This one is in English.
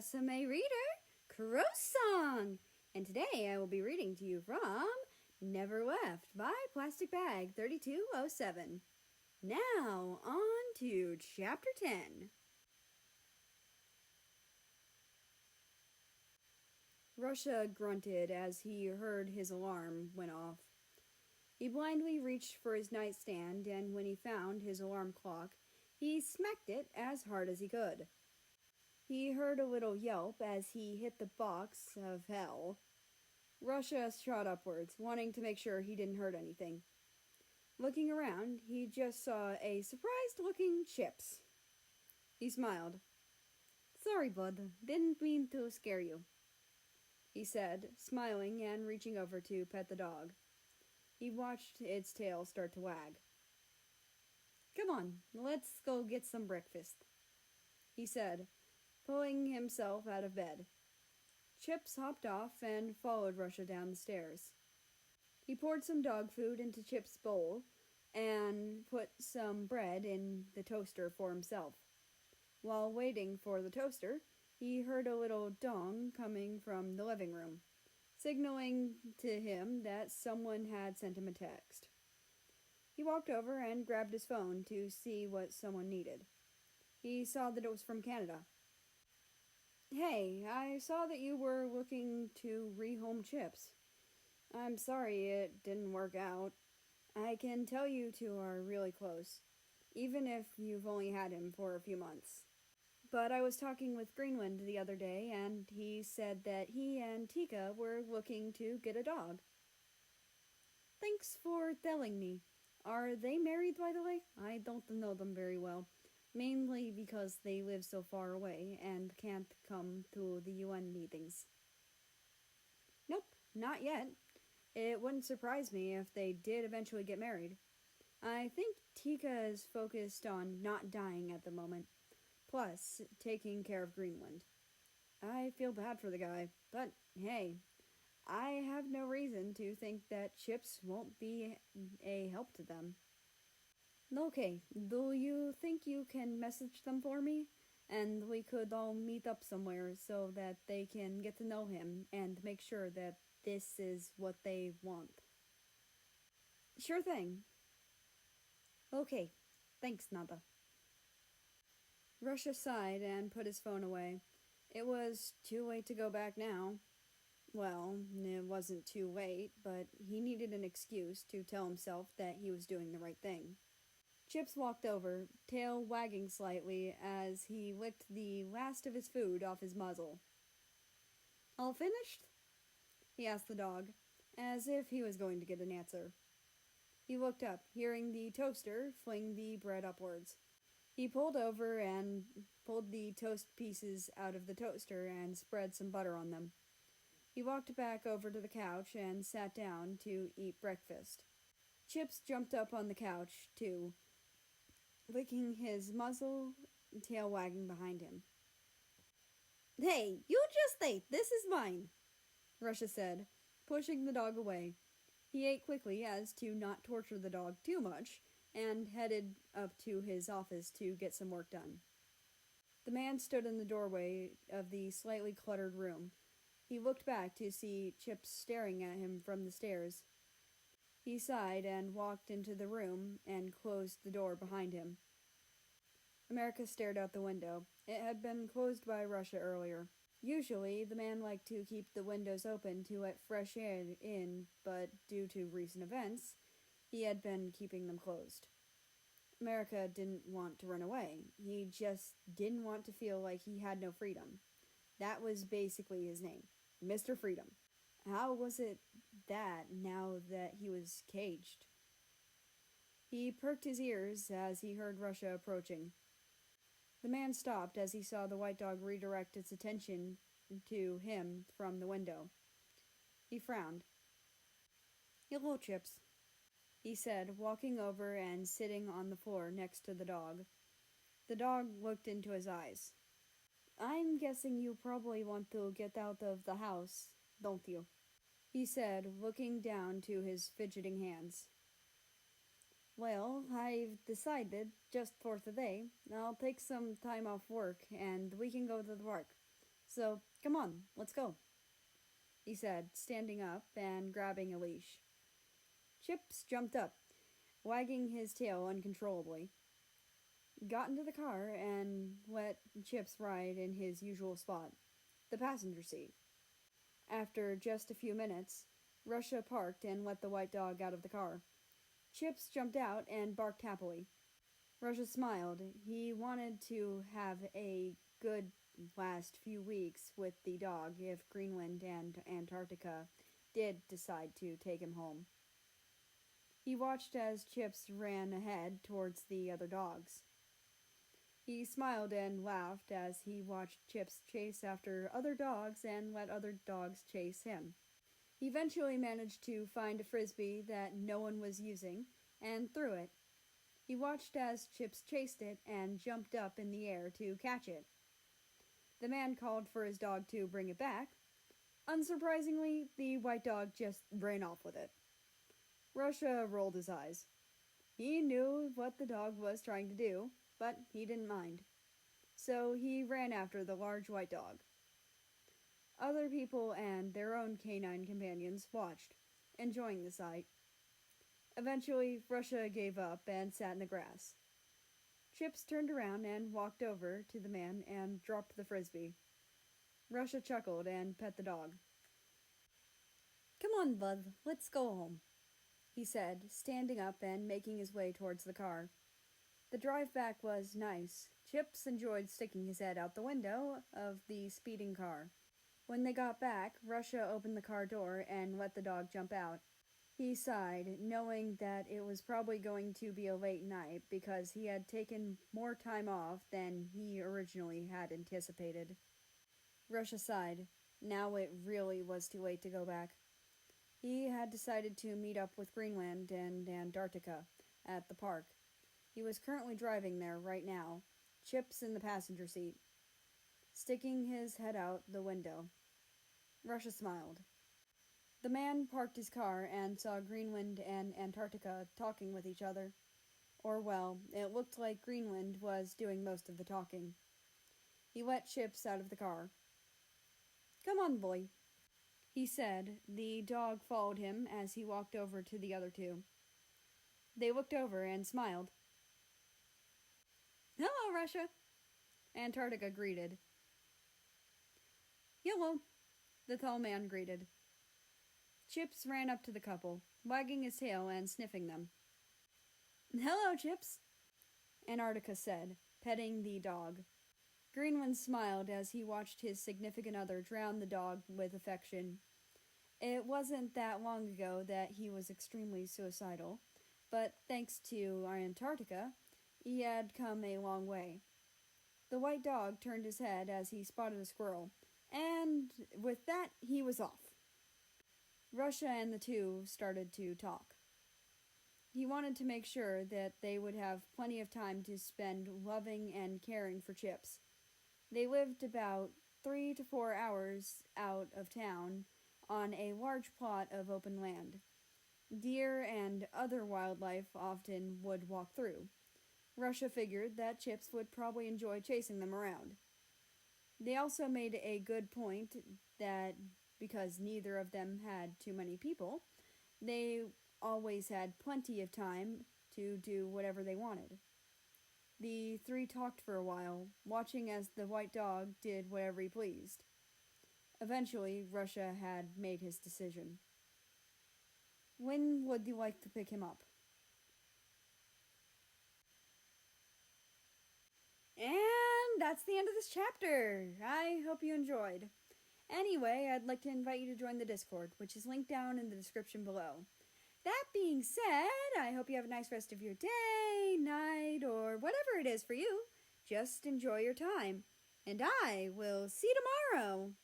RusAme reader, Crow Song, and today I will be reading to you from Never Left by Plastic Bag 3207. Now, on to Chapter 10. Russia grunted as he heard his alarm went off. He blindly reached for his nightstand, and when he found his alarm clock, he smacked it as hard as he could. He heard a little yelp as he hit the box of hell. Russia shot upwards, wanting to make sure he didn't hurt anything. Looking around, he just saw a surprised-looking Chips. He smiled. "Sorry, bud. Didn't mean to scare you," he said, smiling and reaching over to pet the dog. He watched its tail start to wag. "Come on, let's go get some breakfast," he said, pulling himself out of bed. Chips hopped off and followed Russia down the stairs. He poured some dog food into Chips' bowl and put some bread in the toaster for himself. While waiting for the toaster, he heard a little dong coming from the living room, signaling to him that someone had sent him a text. He walked over and grabbed his phone to see what someone needed. He saw that it was from Canada. "Hey, I saw that you were looking to rehome Chips. I'm sorry it didn't work out. I can tell you two are really close, even if you've only had him for a few months. But I was talking with Greenland the other day, and he said that he and Tika were looking to get a dog." "Thanks for telling me. Are they married, by the way? I don't know them very well. Mainly because they live so far away and can't come to the UN meetings." "Nope, not yet. It wouldn't surprise me if they did eventually get married. I think Tika is focused on not dying at the moment, plus taking care of Greenland. I feel bad for the guy, but hey, I have no reason to think that Chips won't be a help to them." "Okay, do you think you can message them for me? And we could all meet up somewhere so that they can get to know him and make sure that this is what they want." "Sure thing." "Okay, thanks, Nada." Russia sighed and put his phone away. It was too late to go back now. Well, it wasn't too late, but he needed an excuse to tell himself that he was doing the right thing. Chips walked over, tail wagging slightly as he licked the last of his food off his muzzle. "All finished?" he asked the dog, as if he was going to get an answer. He looked up, hearing the toaster fling the bread upwards. He pulled over and pulled the toast pieces out of the toaster and spread some butter on them. He walked back over to the couch and sat down to eat breakfast. Chips jumped up on the couch, too, licking his muzzle, tail wagging behind him. "Hey, you just ate. This is mine," Russia said, pushing the dog away. He ate quickly as to not torture the dog too much, and headed up to his office to get some work done. The man stood in the doorway of the slightly cluttered room. He looked back to see Chips staring at him from the stairs. He sighed and walked into the room and closed the door behind him. America stared out the window. It had been closed by Russia earlier. Usually, the man liked to keep the windows open to let fresh air in, but due to recent events, he had been keeping them closed. America didn't want to run away. He just didn't want to feel like he had no freedom. That was basically his name, Mr. Freedom. How was it that now that he was caged? He perked his ears as he heard Russia approaching. The man stopped as he saw the white dog redirect its attention to him from the window. He frowned. "Hello, Chips," he said, walking over and sitting on the floor next to the dog. The dog looked into his eyes. "I'm guessing you probably want to get out of the house, don't you?" he said, looking down to his fidgeting hands. "Well, I've decided, just for today, I'll take some time off work and we can go to the park. So, come on, let's go, he said, standing up and grabbing a leash. Chips jumped up, wagging his tail uncontrollably, got into the car, and let Chips ride in his usual spot, the passenger seat. After just a few minutes, Russia parked and let the white dog out of the car. Chips jumped out and barked happily. Russia smiled. He wanted to have a good last few weeks with the dog if Greenland and Antarctica did decide to take him home. He watched as Chips ran ahead towards the other dogs. He smiled and laughed as he watched Chips chase after other dogs and let other dogs chase him. He eventually managed to find a frisbee that no one was using and threw it. He watched as Chips chased it and jumped up in the air to catch it. The man called for his dog to bring it back. Unsurprisingly, the white dog just ran off with it. Russia rolled his eyes. He knew what the dog was trying to do, but he didn't mind. So he ran after the large white dog. Other people and their own canine companions watched, enjoying the sight. Eventually, Russia gave up and sat in the grass. Chips turned around and walked over to the man and dropped the frisbee. Russia chuckled and pet the dog. "Come on, bud, let's go home," he said, standing up and making his way towards the car. The drive back was nice. Chips enjoyed sticking his head out the window of the speeding car. When they got back, Russia opened the car door and let the dog jump out. He sighed, knowing that it was probably going to be a late night because he had taken more time off than he originally had anticipated. Russia sighed. Now it really was too late to go back. He had decided to meet up with Greenland and Antarctica at the park. He was currently driving there right now, Chips in the passenger seat, sticking his head out the window. Russia smiled. The man parked his car and saw Greenland and Antarctica talking with each other. Or, well, it looked like Greenland was doing most of the talking. He let Chips out of the car. "Come on, boy," he said. The dog followed him as he walked over to the other two. They looked over and smiled. "Hello, Russia," Antarctica greeted. "Hello," the tall man greeted. Chips ran up to the couple, wagging his tail and sniffing them. "Hello, Chips," Antarctica said, petting the dog. Greenland smiled as he watched his significant other drown the dog with affection. It wasn't that long ago that he was extremely suicidal, but thanks to Antarctica, he had come a long way. The white dog turned his head as he spotted a squirrel, and with that, he was off. Russia and the two started to talk. He wanted to make sure that they would have plenty of time to spend loving and caring for Chips. They lived about 3 to 4 hours out of town on a large plot of open land. Deer and other wildlife often would walk through. Russia figured that Chips would probably enjoy chasing them around. They also made a good point that because neither of them had too many people, they always had plenty of time to do whatever they wanted. The three talked for a while, watching as the white dog did whatever he pleased. Eventually, Russia had made his decision. "When would you like to pick him up?" And that's the end of this chapter. I hope you enjoyed. Anyway, I'd like to invite you to join the Discord, which is linked down in the description below. That being said, I hope you have a nice rest of your day, night, or whatever it is for you. Just enjoy your time. And I will see you tomorrow.